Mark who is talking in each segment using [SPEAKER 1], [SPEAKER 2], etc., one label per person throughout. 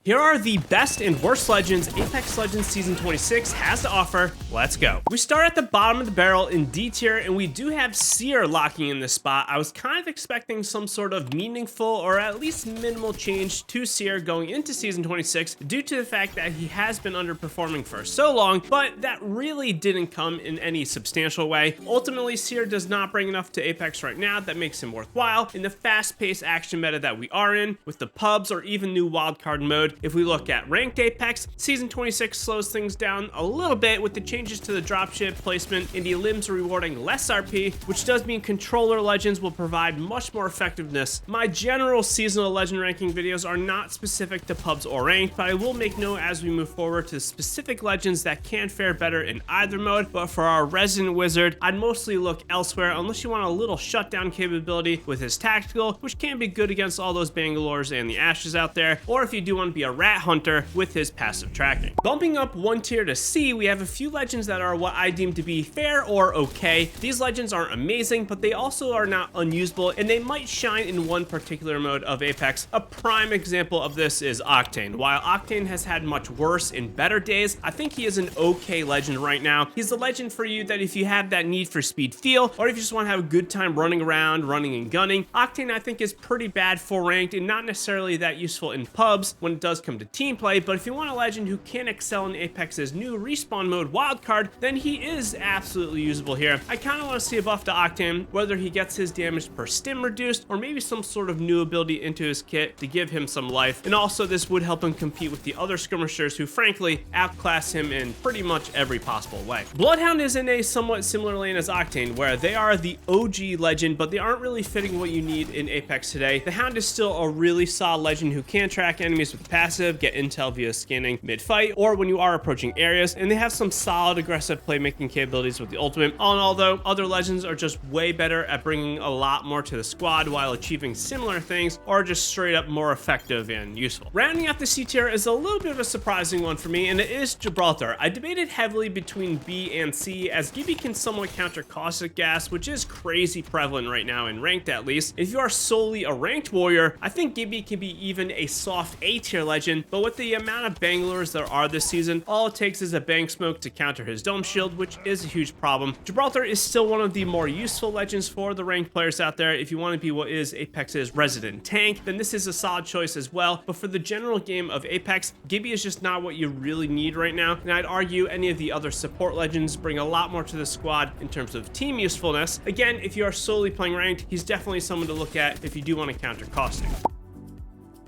[SPEAKER 1] Here are the best and worst legends Apex Legends Season 26 has to offer. Let's go. We start at the bottom of the barrel in D tier, and we do have Seer locking in this spot. I was kind of expecting some sort of meaningful or at least minimal change to Seer going into Season 26 due to the fact that he has been underperforming for so long, but that really didn't come in any substantial way. Ultimately, Seer does not bring enough to Apex right now that makes him worthwhile in the fast-paced action meta that we are in, with the pubs or even new wildcard mode. If we look at ranked Apex, Season 26 slows things down a little bit with the changes to the dropship placement and the limbs rewarding less RP, which does mean controller legends will provide much more effectiveness. My general seasonal legend ranking videos are not specific to pubs or ranked, but I will make note as we move forward to specific legends that can fare better in either mode. But for our Resident Wizard, I'd mostly look elsewhere unless you want a little shutdown capability with his tactical, which can be good against all those Bangalores and the Ashes out there, or if you do want to be a rat hunter with his passive tracking. Bumping up one tier to C, we have a few legends that are what I deem to be fair or okay. These legends aren't amazing, but they also are not unusable, and they might shine in one particular mode of Apex. A prime example of this is Octane. While Octane has had much worse in better days, I think he is an okay legend right now. He's the legend for you that if you have that need for speed feel, or if you just want to have a good time running around, running and gunning. Octane I think is pretty bad for ranked and not necessarily that useful in pubs when it does come to team play, but if you want a legend who can excel in Apex's new respawn mode wildcard, then he is absolutely usable here. I kind of want to see a buff to Octane, whether he gets his damage per stim reduced or maybe some sort of new ability into his kit to give him some life, and also this would help him compete with the other skirmishers who frankly outclass him in pretty much every possible way. Bloodhound is in a somewhat similar lane as Octane, where they are the OG legend, but they aren't really fitting what you need in Apex today. The Hound is still a really solid legend who can track enemies with passive, get intel via scanning mid-fight, or when you are approaching areas, and they have some solid aggressive playmaking capabilities with the ultimate. All in all though, other legends are just way better at bringing a lot more to the squad while achieving similar things, or just straight up more effective and useful. Rounding out the C tier is a little bit of a surprising one for me, and it is Gibraltar. I debated heavily between B and C, as Gibby can somewhat counter caustic gas, which is crazy prevalent right now in ranked at least. If you are solely a ranked warrior, I think Gibby can be even a soft A tier legend, but with the amount of Bangalores there are this season, all it takes is a bang smoke to counter his dome shield, which is a huge problem. Gibraltar is still one of the more useful legends for the ranked players out there. If you want to be what is Apex's resident tank, then this is a solid choice as well, but for the general game of Apex, Gibby is just not what you really need right now, and I'd argue any of the other support legends bring a lot more to the squad in terms of team usefulness. Again, if you are solely playing ranked, he's definitely someone to look at if you do want to counter caustic.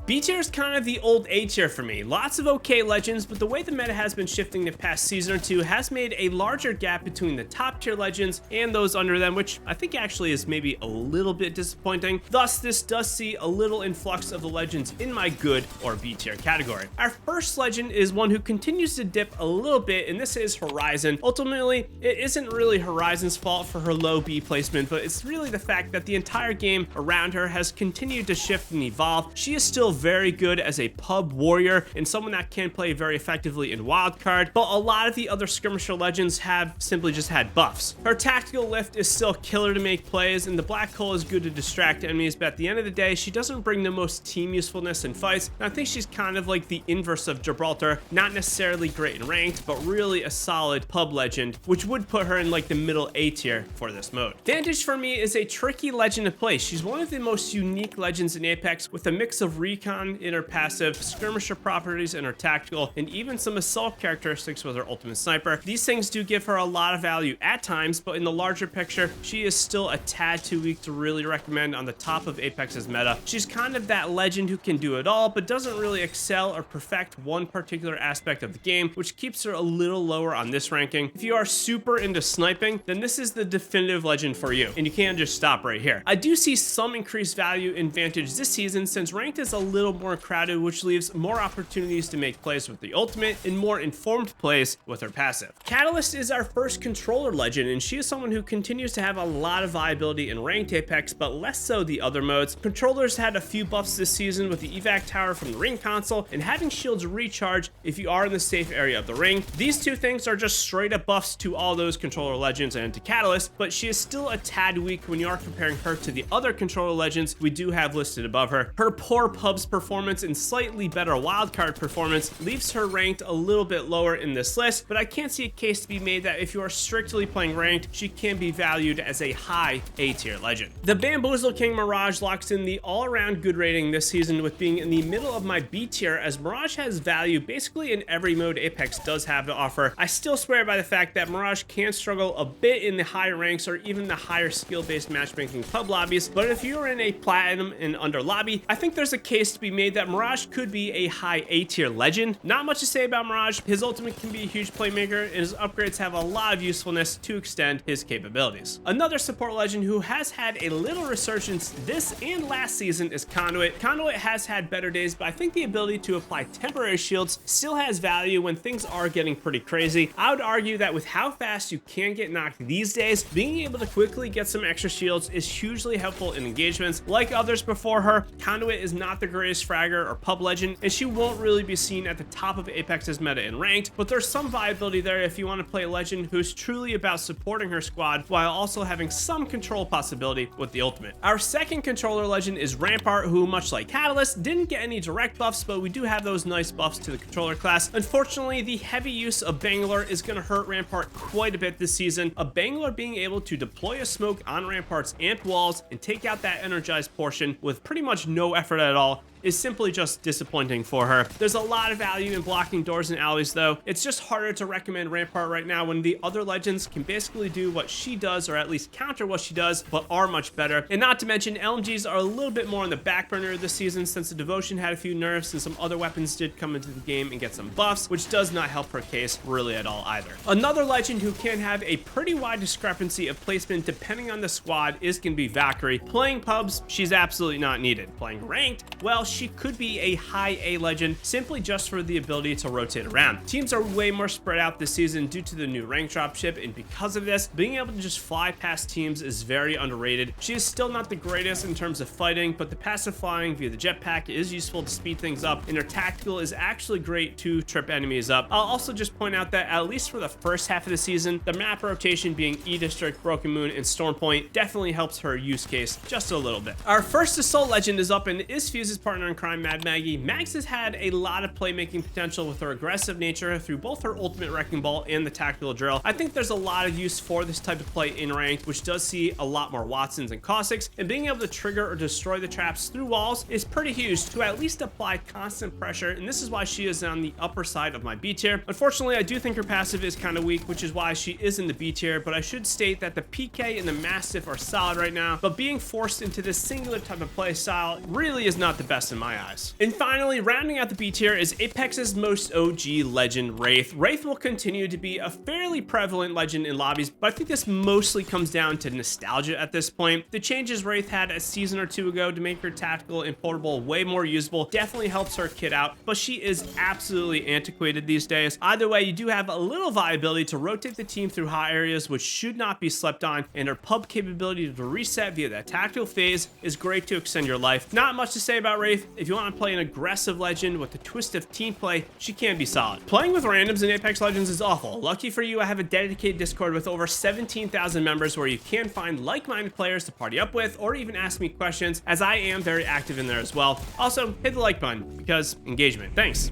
[SPEAKER 1] B tier is kind of the old A tier for me. Lots of okay legends, but the way the meta has been shifting the past season or two has made a larger gap between the top tier legends and those under them, which I think actually is maybe a little bit disappointing. Thus, this does see a little influx of the legends in my good or B tier category. Our first legend is one who continues to dip a little bit, and this is Horizon. Ultimately, it isn't really Horizon's fault for her low B placement, but it's really the fact that the entire game around her has continued to shift and evolve. She is still very good as a pub warrior and someone that can play very effectively in wildcard, but a lot of the other skirmisher legends have simply just had buffs. Her tactical lift is still killer to make plays, and the black hole is good to distract enemies, but at the end of the day, she doesn't bring the most team usefulness in fights, and I think she's kind of like the inverse of Gibraltar, not necessarily great in ranked, but really a solid pub legend, which would put her in like the middle A tier for this mode. Vantage for me is a tricky legend to play. She's one of the most unique legends in Apex, with a mix of recon in her passive, skirmisher properties in her tactical, and even some assault characteristics with her ultimate sniper. These things do give her a lot of value at times, but in the larger picture, she is still a tad too weak to really recommend on the top of Apex's meta. She's kind of that legend who can do it all, but doesn't really excel or perfect one particular aspect of the game, which keeps her a little lower on this ranking. If you are super into sniping, then this is the definitive legend for you, and you can't just stop right here. I do see some increased value in Vantage this season, since ranked is a little more crowded, which leaves more opportunities to make plays with the ultimate and more informed plays with her passive. Catalyst is our first controller legend, and she is someone who continues to have a lot of viability in ranked Apex, but less so the other modes. Controllers had a few buffs this season with the evac tower from the ring console and having shields recharge if you are in the safe area of the ring. These two things are just straight up buffs to all those controller legends and to Catalyst, but she is still a tad weak when you are comparing her to the other controller legends we do have listed above her. Her poor pub pubs performance and slightly better wildcard performance leaves her ranked a little bit lower in this list, but I can't see a case to be made that if you are strictly playing ranked, she can be valued as a high A tier legend. The Bamboozle King Mirage locks in the all-around good rating this season with being in the middle of my B tier, as Mirage has value basically in every mode Apex does have to offer. I still swear by the fact that Mirage can struggle a bit in the higher ranks or even the higher skill-based matchmaking pub lobbies, but if you're in a platinum and under lobby, I think there's a case to be made that Mirage could be a high A tier legend. Not much to say about Mirage. His ultimate can be a huge playmaker, and his upgrades have a lot of usefulness to extend his capabilities. Another support legend who has had a little resurgence this and last season is Conduit. Conduit has had better days, but I think the ability to apply temporary shields still has value when things are getting pretty crazy. I would argue that with how fast you can get knocked these days, being able to quickly get some extra shields is hugely helpful in engagements. Like others before her, Conduit is not the greatest fragger or pub legend, and she won't really be seen at the top of Apex's meta in ranked, but there's some viability there if you want to play a legend who's truly about supporting her squad while also having some control possibility with the ultimate. Our second controller legend is Rampart, who, much like Catalyst, didn't get any direct buffs, but we do have those nice buffs to the controller class. Unfortunately, the heavy use of Bangalore is going to hurt Rampart quite a bit this season. A Bangalore being able to deploy a smoke on Rampart's amped walls and take out that energized portion with pretty much no effort at all is simply just disappointing for her. There's a lot of value in blocking doors and alleys though. It's just harder to recommend Rampart right now when the other legends can basically do what she does, or at least counter what she does, but are much better. And not to mention, LMGs are a little bit more on the back burner this season since the Devotion had a few nerfs and some other weapons did come into the game and get some buffs, which does not help her case really at all either. Another legend who can have a pretty wide discrepancy of placement depending on the squad is going to be Valkyrie. Playing pubs, she's absolutely not needed. Playing ranked, well, she could be a high A legend simply just for the ability to rotate around. Teams are way more spread out this season due to the new rank drop ship, and because of this, being able to just fly past teams is very underrated. She is still not the greatest in terms of fighting, but the passive flying via the jetpack is useful to speed things up, and her tactical is actually great to trip enemies up. I'll also just point out that at least for the first half of the season, the map rotation being E-District, Broken Moon, and Storm Point definitely helps her use case just a little bit. Our first Assault legend is up and is Fuse's partner in crime, Mad Maggie. Mags has had a lot of playmaking potential with her aggressive nature through both her ultimate Wrecking Ball and the tactical drill. I think there's a lot of use for this type of play in ranked, which does see a lot more Watsons and Caustics, and being able to trigger or destroy the traps through walls is pretty huge to at least apply constant pressure, and this is why she is on the upper side of my B tier. Unfortunately, I do think her passive is kind of weak, which is why she is in the B tier, but I should state that the PK and the Mastiff are solid right now, but being forced into this singular type of play style really is not the best in my eyes. And finally, rounding out the B tier is Apex's most OG legend, Wraith. Wraith will continue to be a fairly prevalent legend in lobbies, but I think this mostly comes down to nostalgia at this point. The changes Wraith had a season or two ago to make her tactical and portable way more usable definitely helps her kit out, but she is absolutely antiquated these days. Either way, you do have a little viability to rotate the team through hot areas, which should not be slept on, and her pub capability to reset via that tactical phase is great to extend your life. Not much to say about Wraith. If you want to play an aggressive legend with a twist of team play, she can be solid. Playing with randoms in Apex Legends is awful. Lucky for you, I have a dedicated Discord with over 17,000 members where you can find like-minded players to party up with or even ask me questions, as I am very active in there as well. Also, hit the like button because engagement. Thanks.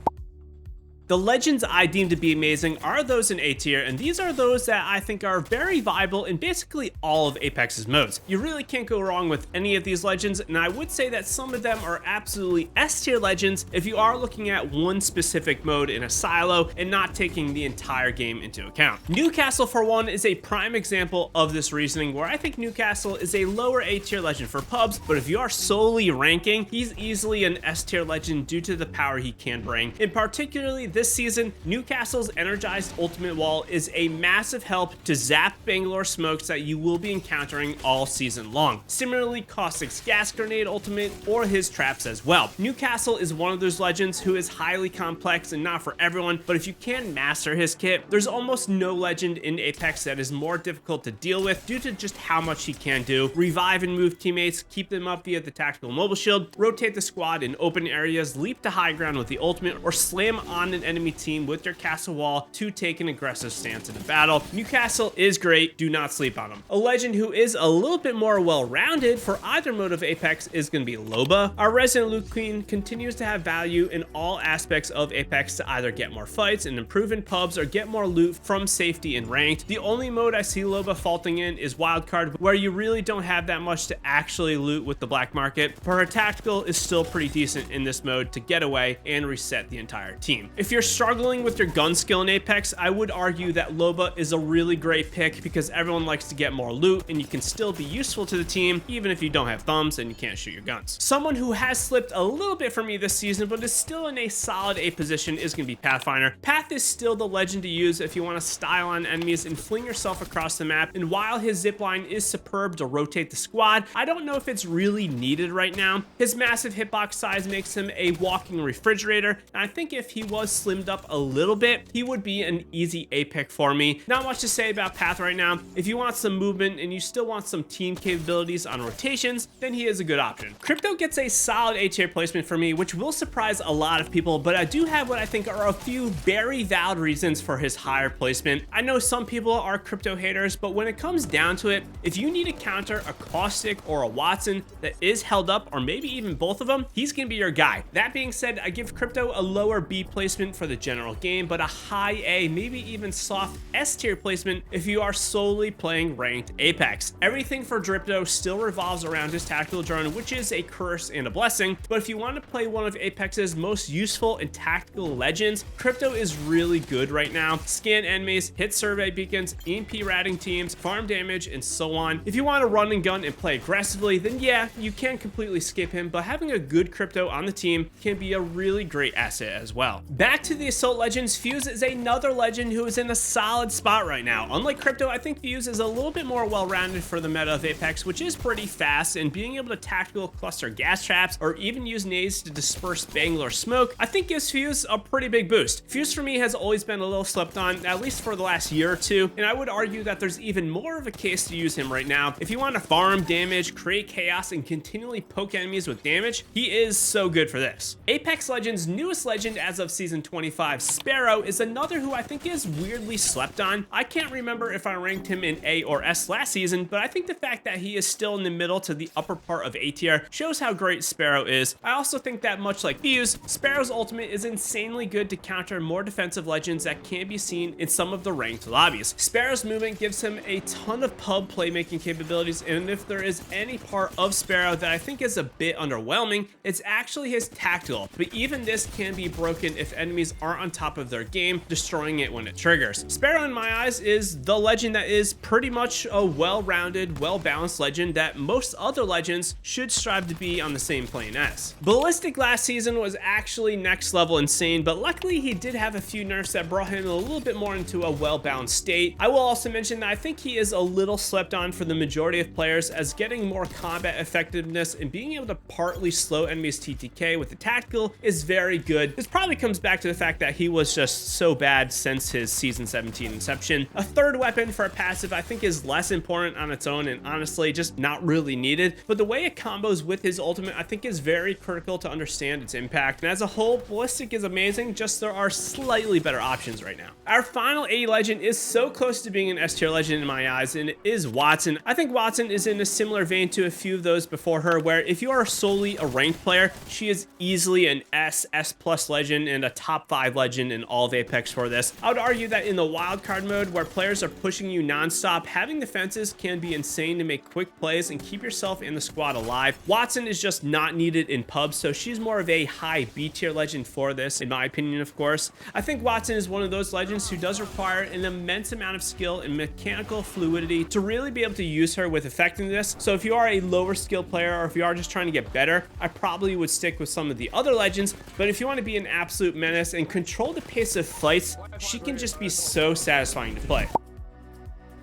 [SPEAKER 1] The legends I deem to be amazing are those in A tier, and these are those that I think are very viable in basically all of Apex's modes. You really can't go wrong with any of these legends, and I would say that some of them are absolutely S tier legends if you are looking at one specific mode in a silo and not taking the entire game into account. Newcastle, for one, is a prime example of this reasoning, where I think Newcastle is a lower A tier legend for pubs, but if you are solely ranking, he's easily an S tier legend due to the power he can bring. In particularly this season, Newcastle's energized ultimate wall is a massive help to zap Bangalore smokes that you will be encountering all season long. Similarly, Caustic's gas grenade ultimate or his traps as well. Newcastle is one of those legends who is highly complex and not for everyone, but if you can master his kit, there's almost no legend in Apex that is more difficult to deal with due to just how much he can do. Revive and move teammates, keep them up via the tactical mobile shield, rotate the squad in open areas, leap to high ground with the ultimate, or slam on an enemy team with your castle wall to take an aggressive stance in the battle. Newcastle is great, do not sleep on him. A legend who is a little bit more well-rounded for either mode of Apex is going to be Loba. Our resident loot queen continues to have value in all aspects of Apex to either get more fights and improve in pubs or get more loot from safety and ranked. The only mode I see Loba faulting in is wildcard, where you really don't have that much to actually loot with the black market, but her tactical is still pretty decent in this mode to get away and reset the entire team. If you're struggling with your gun skill in Apex, I would argue that Loba is a really great pick because everyone likes to get more loot and you can still be useful to the team even if you don't have thumbs and you can't shoot your guns. Someone who has slipped a little bit for me this season but is still in a solid A position is going to be Pathfinder. Path is still the legend to use if you want to style on enemies and fling yourself across the map, and while his zipline is superb to rotate the squad, I don't know if it's really needed right now. His massive hitbox size makes him a walking refrigerator, and I think if he was slimmed up a little bit, he would be an easy A pick for me. Not much to say about Path right now. If you want some movement and you still want some team capabilities on rotations, then he is a good option. Crypto gets a solid A tier placement for me, which will surprise a lot of people, but I do have what I think are a few very valid reasons for his higher placement. I know some people are Crypto haters, but when it comes down to it, if you need to counter a Caustic or a Watson that is held up, or maybe even both of them, he's gonna be your guy. That being said, I give Crypto a lower B placement for the general game, but a high A, maybe even soft S tier placement if you are solely playing ranked Apex. Everything for Dripto still revolves around his tactical drone, which is a curse and a blessing, but if you want to play one of Apex's most useful and tactical legends, Crypto is really good right now. Scan enemies, hit survey beacons, EMP ratting teams, farm damage, and so on. If you want to run and gun and play aggressively, then yeah, you can completely skip him, but having a good Crypto on the team can be a really great asset as well. Back to the Assault Legends, Fuse is another legend who is in a solid spot right now. Unlike Crypto, I think Fuse is a little bit more well-rounded for the meta of Apex, which is pretty fast, and being able to tactical cluster gas traps or even use nades to disperse Bangalore smoke, I think gives Fuse a pretty big boost. Fuse for me has always been a little slept on, at least for the last year or two, and I would argue that there's even more of a case to use him right now. If you want to farm damage, create chaos, and continually poke enemies with damage, he is so good for this. Apex Legends' newest legend as of season 25, Sparrow, is another who I think is weirdly slept on. I can't remember if I ranked him in A or S last season, but I think the fact that he is still in the middle to the upper part of A tier shows how great Sparrow is. I also think that much like Fuse, Sparrow's ultimate is insanely good to counter more defensive legends that can be seen in some of the ranked lobbies. Sparrow's movement gives him a ton of pub playmaking capabilities, and if there is any part of Sparrow that I think is a bit underwhelming, it's actually his tactical, but even this can be broken if enemies aren't on top of their game, destroying it when it triggers. Sparrow in my eyes is the legend that is pretty much a well-rounded, well-balanced legend that most other legends should strive to be on the same plane as. Ballistic last season was actually next level insane, but luckily he did have a few nerfs that brought him a little bit more into a well-balanced state. I will also mention that I think he is a little slept on for the majority of players, as getting more combat effectiveness and being able to partly slow enemies TTK with the tactical is very good. This probably comes back to the fact that he was just so bad since his season 17 inception. A third weapon for a passive I think is less important on its own and honestly just not really needed, but the way it combos with his ultimate I think is very critical to understand its impact, and as a whole, Ballistic is amazing, just there are slightly better options right now. Our final A legend is so close to being an S tier legend in my eyes, and it is Watson. I think Watson is in a similar vein to a few of those before her, where if you are solely a ranked player, she is easily an S plus legend and a top 5 legend in all of Apex for this. I would argue that in the wildcard mode, where players are pushing you non-stop, having defenses can be insane to make quick plays and keep yourself and the squad alive. Watson is just not needed in pubs, so she's more of a high B tier legend for this, in my opinion, of course. I think Watson is one of those legends who does require an immense amount of skill and mechanical fluidity to really be able to use her with effectiveness, so if you are a lower skill player or if you are just trying to get better, I probably would stick with some of the other legends, but if you want to be an absolute menace and control the pace of fights, she can just be so satisfying to play.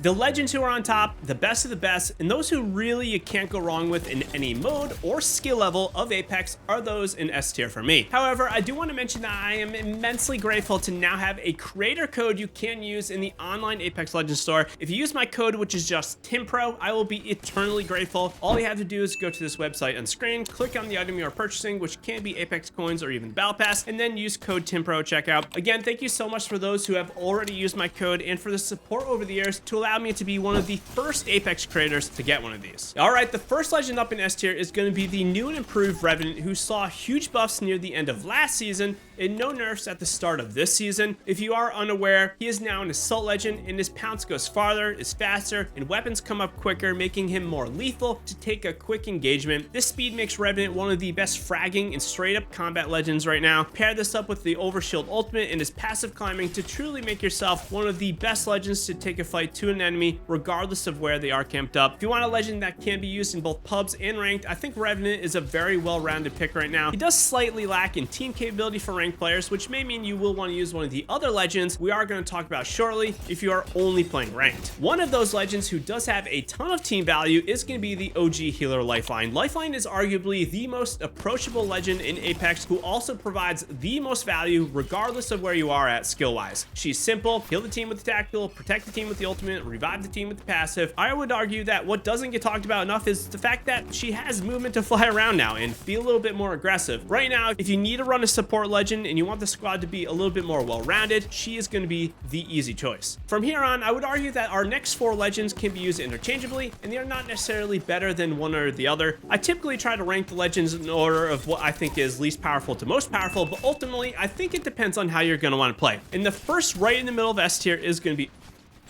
[SPEAKER 1] The legends who are on top, the best of the best, and those who really you can't go wrong with in any mode or skill level of Apex are those in S tier for me. However, I do want to mention that I am immensely grateful to now have a creator code you can use in the online Apex Legends store. If you use my code, which is just TimPro, I will be eternally grateful. All you have to do is go to this website on screen, click on the item you are purchasing, which can be Apex coins or even Battle Pass, and then use code TimPro at checkout. Again, thank you so much for those who have already used my code and for the support over the years to allow me to be one of the first Apex creators to get one of these. All right, the first legend up in S tier is going to be the new and improved Revenant, who saw huge buffs near the end of last season and no nerfs at the start of this season. If you are unaware, he is now an assault legend, and his pounce goes farther, is faster, and weapons come up quicker, making him more lethal to take a quick engagement. This speed makes Revenant one of the best fragging and straight up combat legends right now. Pair this up with the overshield ultimate and his passive climbing to truly make yourself one of the best legends to take a fight to an enemy regardless of where they are camped up. If you want a legend that can be used in both pubs and ranked, I think Revenant is a very well-rounded pick right now. He does slightly lack in team capability for ranked players, which may mean you will want to use one of the other legends we are going to talk about shortly if you are only playing ranked. One of those legends who does have a ton of team value is going to be the OG healer Lifeline. Lifeline is arguably the most approachable legend in Apex, who also provides the most value regardless of where you are at skill-wise. She's simple: heal the team with the tactical, protect the team with the ultimate, revive the team with the passive. I would argue that what doesn't get talked about enough is the fact that she has movement to fly around now and be a little bit more aggressive. Right now, if you need to run a support legend and you want the squad to be a little bit more well-rounded, she is going to be the easy choice. From here on, I would argue that our next four legends can be used interchangeably, and they are not necessarily better than one or the other. I typically try to rank the legends in order of what I think is least powerful to most powerful, but ultimately, I think it depends on how you're going to want to play. And the first right in the middle of S tier is going to be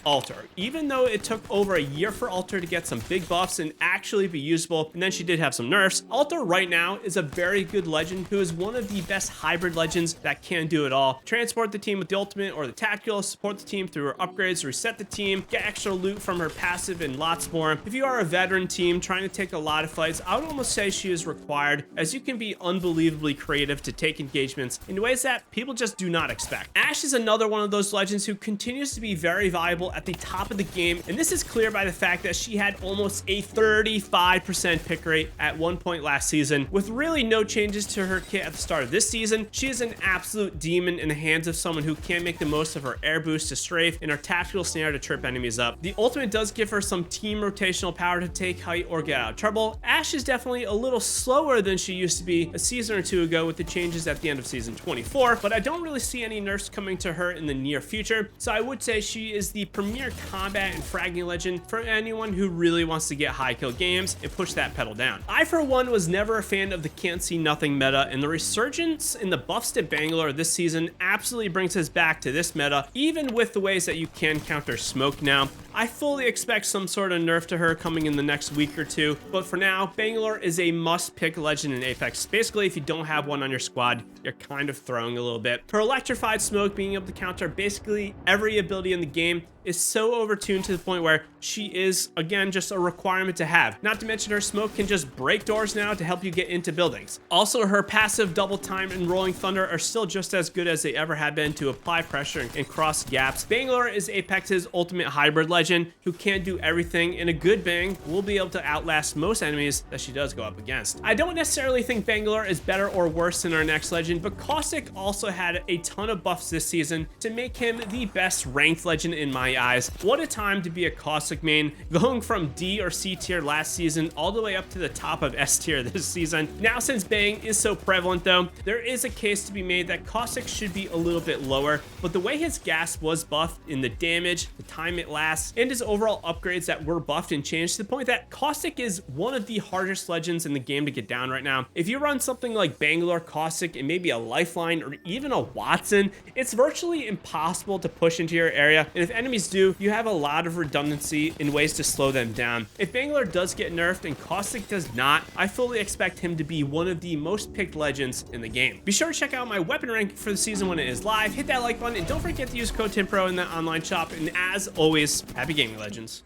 [SPEAKER 1] Alter. Even though it took over a year for Alter to get some big buffs and actually be usable, and then she did have some nerfs, Alter right now is a very good legend who is one of the best hybrid legends that can do it all. Transport the team with the ultimate or the tactical, support the team through her upgrades, reset the team, get extra loot from her passive and lots more. If you are a veteran team trying to take a lot of fights, I would almost say she is required, as you can be unbelievably creative to take engagements in ways that people just do not expect. Ashe is another one of those legends who continues to be very valuable at the top of the game, and this is clear by the fact that she had almost a 35% pick rate at one point last season. With really no changes to her kit at the start of this season, she is an absolute demon in the hands of someone who can make the most of her air boost to strafe and her tactical snare to trip enemies up. The ultimate does give her some team rotational power to take height or get out of trouble. Ashe is definitely a little slower than she used to be a season or two ago with the changes at the end of season 24, but I don't really see any nerfs coming to her in the near future, so I would say she is the premier combat and fragging legend for anyone who really wants to get high kill games and push that pedal down. I, for one, was never a fan of the can't see nothing meta, and the resurgence in the buffs to Bangalore this season absolutely brings us back to this meta, even with the ways that you can counter smoke now. I fully expect some sort of nerf to her coming in the next week or two, but for now, Bangalore is a must-pick legend in Apex. Basically, if you don't have one on your squad, you're kind of throwing a little bit. Her electrified smoke being able to counter basically every ability in the game is so overtuned to the point where she is, again, just a requirement to have. Not to mention her smoke can just break doors now to help you get into buildings. Also, her passive double time and rolling thunder are still just as good as they ever have been to apply pressure and cross gaps. Bangalore is Apex's ultimate hybrid legend who can do everything, and a good bang will be able to outlast most enemies that she does go up against. I don't necessarily think Bangalore is better or worse than our next legend, but Caustic also had a ton of buffs this season to make him the best ranked legend in my eyes. What a time to be a Caustic main, going from D or C tier last season all the way up to the top of S tier this season. Now, since Bang is so prevalent though, there is a case to be made that Caustic should be a little bit lower, but the way his gas was buffed in the damage, the time it lasts, and his overall upgrades that were buffed and changed to the point that Caustic is one of the hardest legends in the game to get down right now. If you run something like Bangalore, Caustic, and maybe a Lifeline or even a Watson, it's virtually impossible to push into your area, and if enemies do, you have a lot of redundancy in ways to slow them down. If Bangalore does get nerfed and Caustic does not, I fully expect him to be one of the most picked legends in the game. Be sure to check out my weapon ranking for the season when it is live, hit that like button, and don't forget to use code TimPro in the online shop, and as always, happy gaming, legends.